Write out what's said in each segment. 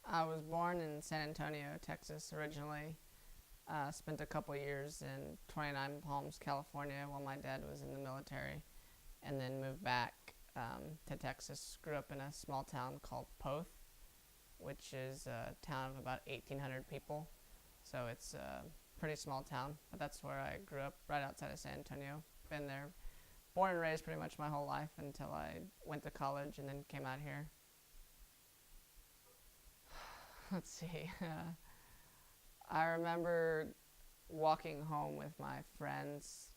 I was born in San Antonio, Texas originally. Spent a couple years in 29 Palms, California while my dad was in the military, and then moved back to Texas. Grew up in a small town called Poth, which is a town of about 1,800 people. So it's a pretty small town, but that's where I grew up, right outside of San Antonio. Been there, born and raised pretty much my whole life until I went to college and then came out here. Let's see. I remember walking home with my friends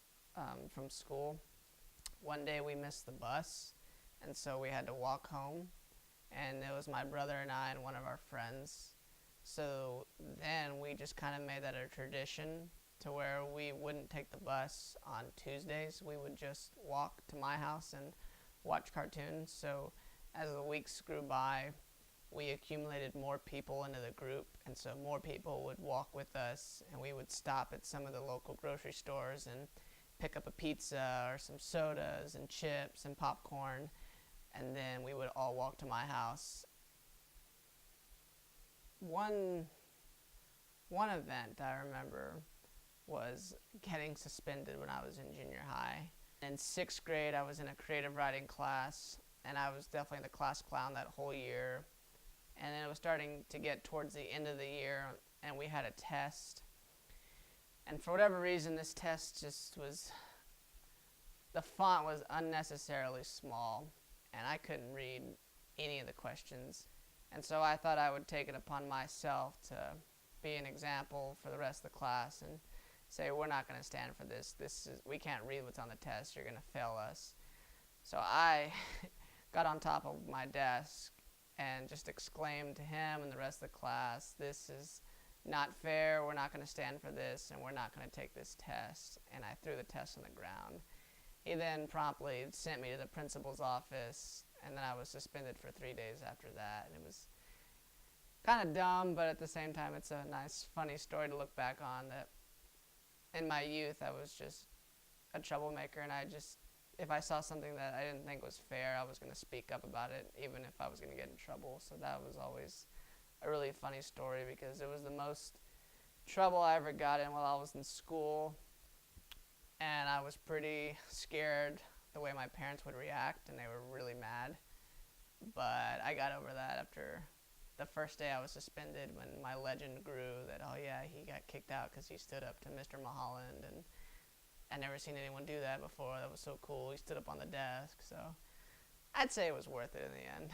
from school. One day we missed the bus, and so we had to walk home. And it was my brother and I and one of our friends. So then we just kind of made that a tradition to where we wouldn't take the bus on Tuesdays. We would just walk to my house and watch cartoons. So as the weeks grew by, we accumulated more people into the group, and so more people would walk with us, and we would stop at some of the local grocery stores and pick up a pizza or some sodas and chips and popcorn, and then we would all walk to my house. One one event I remember was getting suspended when I was in junior high. In sixth grade, I was in a creative writing class, and I was definitely the class clown that whole year. And then it was starting to get towards the end of the year, and we had a test. And for whatever reason, this test just was, the font was unnecessarily small, and I couldn't read any of the questions. And so I thought I would take it upon myself to be an example for the rest of the class and say, we're not going to stand for this. We can't read what's on the test. You're going to fail us. So I got on top of my desk and just exclaimed to him and the rest of the class, this is not fair, we're not going to stand for this, and we're not going to take this test. And I threw the test on the ground. He then promptly sent me to the principal's office, and then I was suspended for 3 days after that. And it was kind of dumb, but at the same time, it's a nice, funny story to look back on, that in my youth, I was just a troublemaker, and if I saw something that I didn't think was fair, I was going to speak up about it, even if I was going to get in trouble. So that was always a really funny story, because it was the most trouble I ever got in while I was in school, and I was pretty scared the way my parents would react, and they were really mad. But I got over that after the first day I was suspended, when my legend grew that, oh yeah, he got kicked out because he stood up to Mr. Mulholland, and I'd never seen anyone do that before. That was so cool. He stood up on the desk. So I'd say it was worth it in the end.